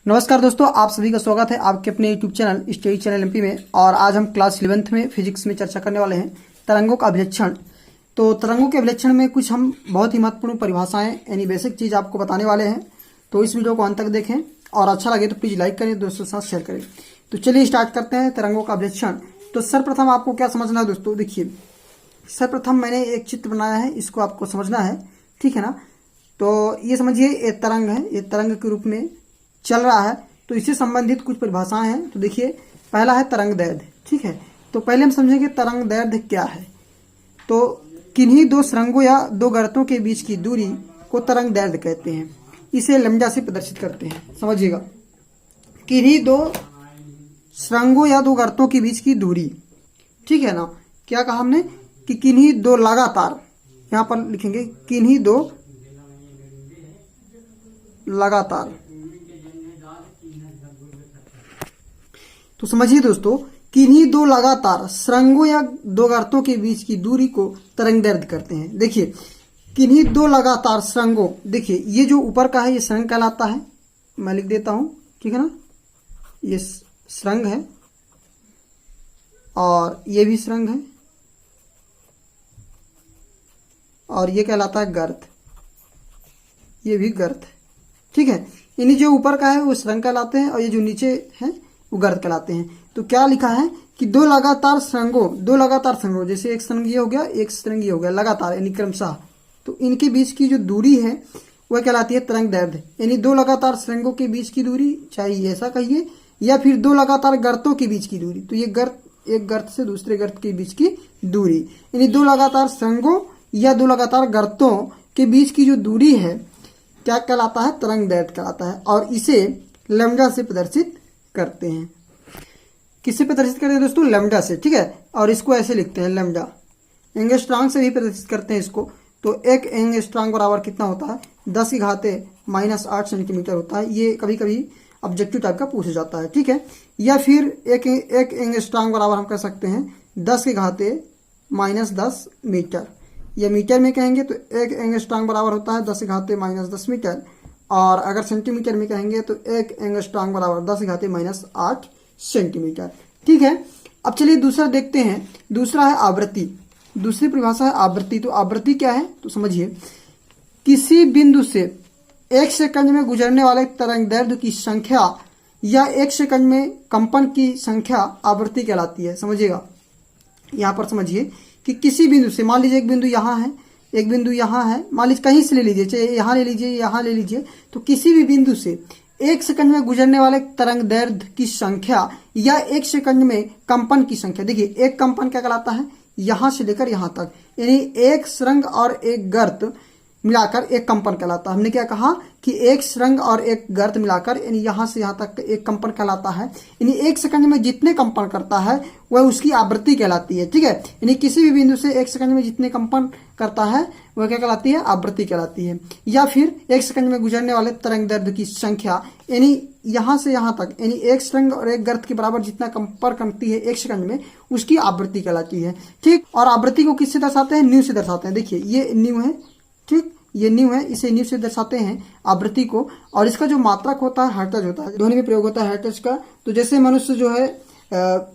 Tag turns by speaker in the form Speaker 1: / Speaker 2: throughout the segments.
Speaker 1: नमस्कार दोस्तों, आप सभी का स्वागत है आपके अपने YouTube channel study channel MP में। और आज हम क्लास 11th में फिजिक्स में चर्चा करने वाले हैं तरंगों का अभिलक्षण। तो तरंगों के अभिलक्षण में कुछ हम बहुत ही महत्वपूर्ण परिभाषाएं यानी बेसिक चीज़ आपको बताने वाले हैं। तो इस वीडियो को अंत तक देखें और अच्छा लगे तो प्लीज़ लाइक करें, दोस्तों के साथ शेयर करें। तो चलिए स्टार्ट करते हैं तरंगों का अभिलक्षण। तो सर्वप्रथम आपको क्या समझना है दोस्तों, देखिए सर्वप्रथम मैंने एक चित्र बनाया है, इसको आपको समझना है, ठीक है ना। तो ये समझिए ये तरंग है, ये तरंग के रूप में चल रहा है। तो इससे संबंधित कुछ परिभाषाएं हैं। तो देखिए पहला है तरंग दैर्ध्य, ठीक है। तो पहले हम समझेंगे तरंग दैर्ध्य क्या है। तो किन्हीं दो सुरंगों या दो गर्तों के बीच की दूरी को तरंग दैर्ध्य कहते हैं। इसे लैम्ब्डा से प्रदर्शित करते हैं, समझिएगा। किन्हीं दो सुरंगों या दो गर्तों के बीच की दूरी, ठीक है ना। क्या कहा हमने कि किन्हीं दो लगातार, यहां पर लिखेंगे किन्हीं दो लगातार। तो समझिए दोस्तों, किन्हीं दो लगातार सुरंगों या दो गर्तों के बीच की दूरी को तरंग दैर्ध्य करते हैं। देखिए किन्हीं दो लगातार सुरंगों, देखिए ये जो ऊपर का है ये सुरंग कहलाता है, मैं लिख देता हूं, ठीक है ना। ये सुरंग है और ये भी सुरंग है और ये कहलाता है गर्त, ये भी गर्त है, ठीक है। इन्हीं जो ऊपर का है वो सुरंग कहलाते हैं और ये जो नीचे है वो गर्त कहलाते हैं। तो क्या लिखा है कि दो लगातार सुरंगों, जैसे एक सुरंग ये हो गया, एक सुरंग ये हो गया, लगातार यानी क्रमशः। तो इनके बीच की जो दूरी है वह कहलाती है तरंग दैर्ध्य। यानी दो लगातार सुरंगों के बीच की दूरी, चाहे ऐसा कहिए, या फिर दो लगातार गर्तों के बीच की दूरी। तो ये गर्त, एक गर्त से दूसरे गर्त के बीच की दूरी, यानी दो लगातार सुरंगों या दो लगातार गर्तों के बीच की जो दूरी है क्या कहलाता है, तरंग दैर्ध्य कहलाता है। और इसे लैम्ब्डा से प्रदर्शित करते हैं। किससे प्रदर्शित करते हैं दोस्तों, लैम्ब्डा से, ठीक है। और इसको ऐसे लिखते हैं लैम्ब्डा। एंगस्ट्रॉम से भी प्रदर्शित करते हैं इसको। तो एक एंगस्ट्रॉम बराबर कितना होता है, 10⁻⁻8 सेंटीमीटर होता है। ये कभी कभी ऑब्जेक्टिव टाइप का पूछा जाता है, ठीक है। या फिर एक एंगस्ट्रॉम बराबर हम कह सकते हैं 10⁻10 मीटर, या मीटर में कहेंगे तो एक एंगस्ट्रॉम बराबर होता है 10⁻10 मीटर। और अगर सेंटीमीटर में कहेंगे तो एक एंगस्ट्रॉम बराबर 10⁻8 सेंटीमीटर, ठीक है। अब चलिए दूसरा देखते हैं। दूसरा है आवृत्ति। दूसरी परिभाषा है आवृत्ति। तो आवृत्ति क्या है, तो समझिए किसी बिंदु से 1 सेकंड में गुजरने वाले तरंग दैर्ध्य की संख्या या 1 सेकंड में कंपन की संख्या आवृत्ति कहलाती है। समझिएगा, यहां पर समझिए कि किसी बिंदु से, मान लीजिए एक बिंदु यहां है, एक बिंदु यहां है, मान लीजिए कहीं से ले लीजिए, चाहे यहां ले लीजिए, यहां ले लीजिए। तो किसी भी बिंदु से 1 सेकंड में गुजरने वाले तरंग दैर्ध्य की संख्या या 1 सेकंड में कंपन की संख्या। देखिए एक कंपन क्या कहलाता है, यहां से लेकर यहां तक, यानी एक सुरंग और एक गर्त मिलाकर एक कंपन कहलाता है। हमने क्या कहा कि एक सुरंग और एक गर्त मिलाकर यानी यहां से यहां तक एक कंपन कहलाता है। यानी 1 सेकंड में जितने कंपन करता है वह उसकी आवृत्ति कहलाती है, ठीक है। यानी किसी भी बिंदु से 1 सेकंड में जितने कंपन करता है वह क्या कहलाती है, आवृत्ति कहलाती है। या फिर 1 सेकंड में गुजरने वाले तरंग दैर्ध्य की संख्या, यानी यहां से यहां तक, यानी एक सुरंग और एक गर्त के बराबर जितना कंपन करती है 1 सेकंड में, उसकी आवृत्ति कहलाती है, ठीक। और आवृत्ति को किससे दर्शाते हैं, न्यू से दर्शाते हैं। देखिए ये न्यू है, ठीक, ये न्यू है, इसे न्यू से दर्शाते हैं आवृत्ति को। और इसका जो मात्रक होता है हर्ट्ज होता है, ध्वनि में प्रयोग होता है हर्ट्ज का। तो जैसे मनुष्य जो है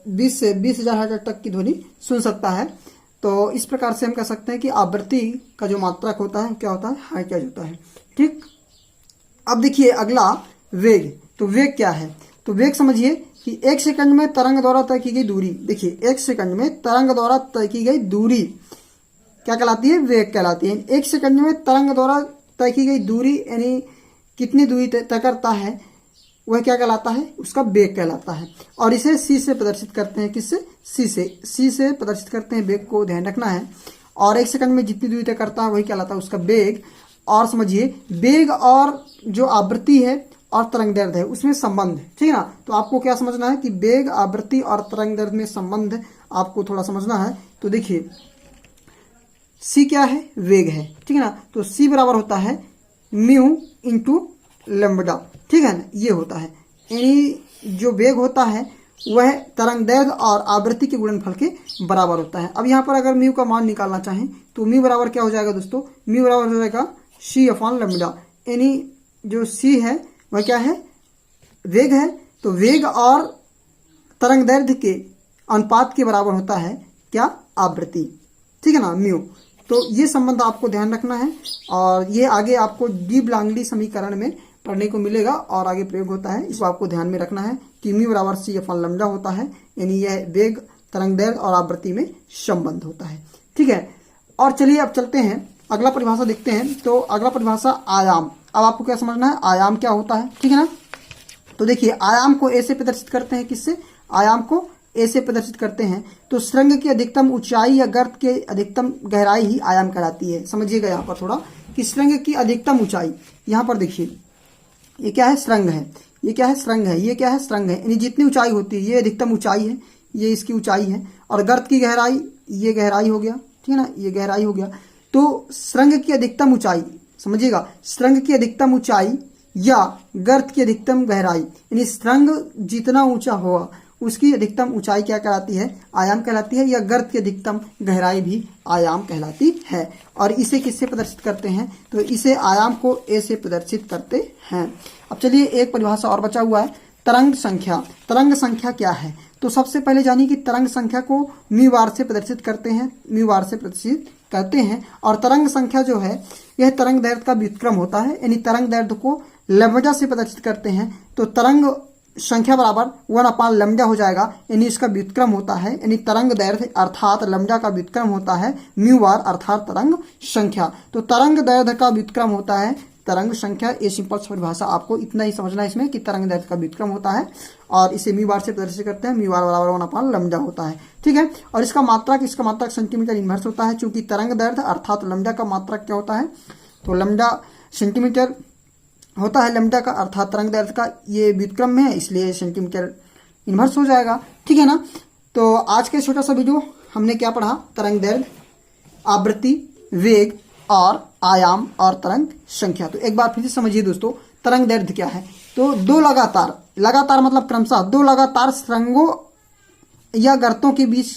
Speaker 1: 20 से 20,000 हर्ट्ज तक की ध्वनि सुन सकता है। तो इस प्रकार से हम कह सकते हैं कि आवृत्ति का जो मात्रक होता है क्या होता है, हर्ट्ज होता है, ठीक। अब देखिए अगला वेग। तो वेग क्या है, तो वेग समझिए कि 1 सेकंड में तरंग द्वारा तय की गई दूरी। देखिए 1 सेकंड में तरंग द्वारा तय की गई दूरी क्या कहलाती है, वेग कहलाती है। 1 सेकंड में तरंग द्वारा तय की गई दूरी, यानी कितनी दूरी तय करता है वह क्या कहलाता है, उसका वेग कहलाता है। और इसे सी से प्रदर्शित करते हैं, किससे, सी से प्रदर्शित करते हैं। वेग को ध्यान रखना है। और 1 सेकंड में जितनी दूरी तय करता है वही कहलाता है उसका वेग। और समझिए वेग और जो आवृत्ति है और तरंग दैर्ध्य है उसमें संबंध, ठीक है ना। तो आपको क्या समझना है कि वेग, आवृत्ति और तरंग दैर्ध्य में संबंध आपको थोड़ा समझना है। तो देखिए सी क्या है, वेग है, ठीक है ना। तो सी बराबर होता है म्यू इंटू लैम्ब्डा, ठीक है ना, ये होता है। यानी जो वेग होता है वह तरंग दैर्ध्य और आवृत्ति के गुणनफल के बराबर होता है। अब यहाँ पर अगर म्यू का मान निकालना चाहें तो म्यू बराबर क्या हो जाएगा दोस्तों, म्यू बराबर हो जाएगा C/λ। यानी जो C है वह क्या है, वेग है तो वेग और तरंग दैर्ध्य के अनुपात के बराबर होता है क्या, आवृत्ति, ठीक है ना, म्यू। तो ये संबंध आपको ध्यान रखना है और ये आगे आपको डी ब्लांगली समीकरण में पढ़ने को मिलेगा और आगे प्रयोग होता है, इसको आपको ध्यान में रखना है कि म्यू बराबर सी अपॉन लैम्डा होता है, यानी यह वेग, तरंग दैर्ध्य और आवृत्ति में संबंध होता है, ठीक है। और चलिए अब चलते हैं अगला परिभाषा देखते हैं। तो अगला परिभाषा आयाम। अब आपको क्या समझना है, आयाम क्या होता है, ठीक है ना। तो देखिए आयाम को ऐसे प्रदर्शित करते हैं, किससे, आयाम को ऐसे प्रदर्शित करते हैं। तो सुरंग की अधिकतम ऊंचाई या गर्त की अधिकतम गहराई ही आयाम कहलाती है। समझिएगा यहाँ पर थोड़ा कि सुरंग की अधिकतम ऊंचाई, यहाँ पर देखिए ये क्या है, सुरंग है, ये क्या है, सुरंग है, ये क्या है, सुरंग है, यानी जितनी ऊंचाई होती है ये अधिकतम ऊंचाई है, ये इसकी ऊंचाई है। और गर्त की गहराई, ये गहराई हो गया, ठीक है ना, ये गहराई हो गया। तो सुरंग की अधिकतम ऊंचाई, समझिएगा, सुरंग की अधिकतम ऊंचाई या गर्त की अधिकतम गहराई, यानी सुरंग जितना ऊंचा होगा उसकी अधिकतम ऊंचाई क्या कहलाती है, आयाम कहलाती है, या गर्त की अधिकतम गहराई भी आयाम कहलाती है। और इसे किससे प्रदर्शित करते हैं, तो इसे आयाम को ए से प्रदर्शित करते हैं। अब चलिए एक परिभाषा और बचा हुआ है, तरंग संख्या। तरंग संख्या क्या है, तो सबसे पहले जानिए कि तरंग संख्या को म्यू बार से प्रदर्शित करते हैं, म्यू बार से प्रदर्शित करते हैं। और तरंग संख्या जो है यह तरंग दैर्ध्य का व्युत्क्रम होता है, यानी तरंग दैर्ध्य को लैम्डा से प्रदर्शित करते हैं। तो तरंग संख्या बराबर 1 लैम्डा हो जाएगा, यानी इसका व्युत्क्रम होता है, यानी तरंग दैर्ध्य अर्थात लैम्डा का व्युत्क्रम होता है म्यू बार अर्थात तरंग संख्या। तो तरंग दैर्ध्य का व्युत्क्रम होता है तरंग संख्या। ये सिंपल परिभाषा, आपको इतना ही समझना है इसमें कि तरंग दैर्ध्य का व्युत्क्रम होता है और इसे म्यू बार से प्रदर्शित करते हैं, म्यू बार बराबर 1 लैम्डा होता है, ठीक है। और इसका मात्रक सेंटीमीटर इनवर्स होता है, चूंकि तरंग दैर्ध्य अर्थात लैम्डा का मात्रक क्या होता है, तो लैम्डा सेंटीमीटर होता है, लैम्डा का अर्थात तरंग दैर्ध्य का ये व्युत्क्रम में है, इसलिए सेंटीमीटर इनवर्स हो जाएगा, ठीक है ना। तो आज के छोटा सा वीडियो हमने क्या पढ़ा, तरंग दैर्ध्य, आवृत्ति, वेग और आयाम और तरंग संख्या। तो एक बार फिर से समझिए दोस्तों, तरंग दैर्ध्य क्या है, तो दो लगातार मतलब क्रमशः दो लगातार सुरंगों या गर्तों के बीच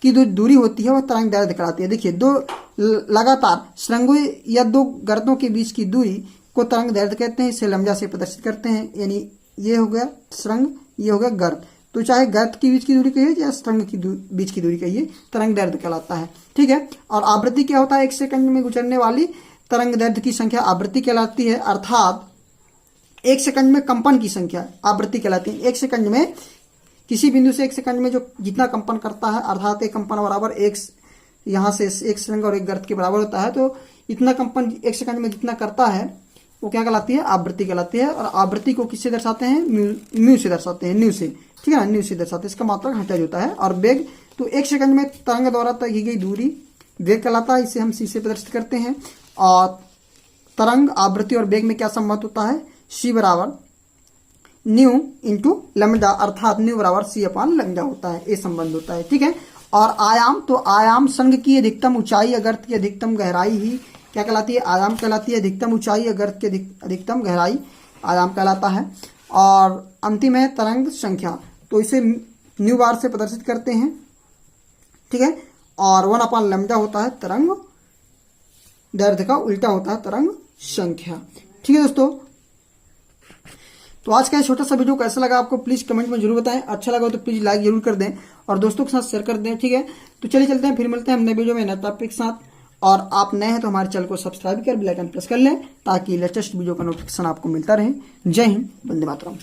Speaker 1: की जो दूरी होती है वह तरंग दैर्ध्य कहलाती है। देखिए दो लगातार सुरंगों या दो गर्तों के बीच की दूरी को तरंग दैर्ध्य कहते हैं, इसे लैम्डा से प्रदर्शित करते हैं, यानी ये हो गया सुरंग, ये हो गया गर्त। तो चाहे गर्त के बीच की दूरी कहिए या सुरंग की बीच की दूरी कहिए, तरंग दैर्ध्य कहलाता है, ठीक है। और आवृत्ति क्या होता है, 1 सेकंड में गुजरने वाली तरंग दैर्ध्य की संख्या आवृत्ति कहलाती है, अर्थात 1 सेकंड में कंपन की संख्या आवृत्ति कहलाती है। 1 सेकंड में किसी बिंदु से 1 सेकंड में जो जितना कंपन करता है, अर्थात एक कंपन बराबर एक यहाँ से एक सुरंग और एक गर्त के बराबर होता है। तो इतना कंपन 1 सेकंड में जितना करता है वो क्या कहलाती है, आवृत्ति कहलाती है। और आवृत्ति को किससे दर्शाते हैं, म्यू से दर्शाते हैं, न्यू से, ठीक है ना, न्यू से दर्शाते हैं, इसका मात्रक हर्ट्ज होता है। और वेग, तो 1 सेकंड में तरंग द्वारा तय की गई दूरी वेग कहलाता है, इसे हम सी से प्रदर्शित करते हैं। और तरंग, आवृत्ति और वेग में क्या संबंध होता है, सी बराबर न्यू इंटू लैम्डा अर्थात न्यू बराबर सी अपॉन लैम्डा होता है, ये संबंध होता है, ठीक है। और आयाम, तो आयाम संघ की अधिकतम ऊंचाई या गर्त की अधिकतम गहराई ही क्या कहलाती है, आयाम कहलाती है। अधिकतम ऊंचाई या गर्त की अधिकतम गहराई आयाम कहलाता है। और अंतिम है तरंग संख्या, तो इसे न्यू बार से प्रदर्शित करते हैं, ठीक है। और 1 लैम्डा होता है तरंग दैर्ध्य का उल्टा होता है तरंग संख्या, ठीक है दोस्तों। तो आज का छोटा सा वीडियो कैसा लगा आपको प्लीज कमेंट में जरूर बताएं, अच्छा लगा तो प्लीज लाइक जरूर कर दें और दोस्तों के साथ शेयर कर दें, ठीक है। तो चलिए चलते हैं, फिर मिलते हैं हम नए वीडियो में नए टॉपिक के साथ। और आप नए हैं तो हमारे चैनल को सब्सक्राइब कर बेल आइकन प्रेस कर लें ताकि लेटेस्ट वीडियो का नोटिफिकेशन आपको मिलता रहे। जय हिंद, वंदे मातरम।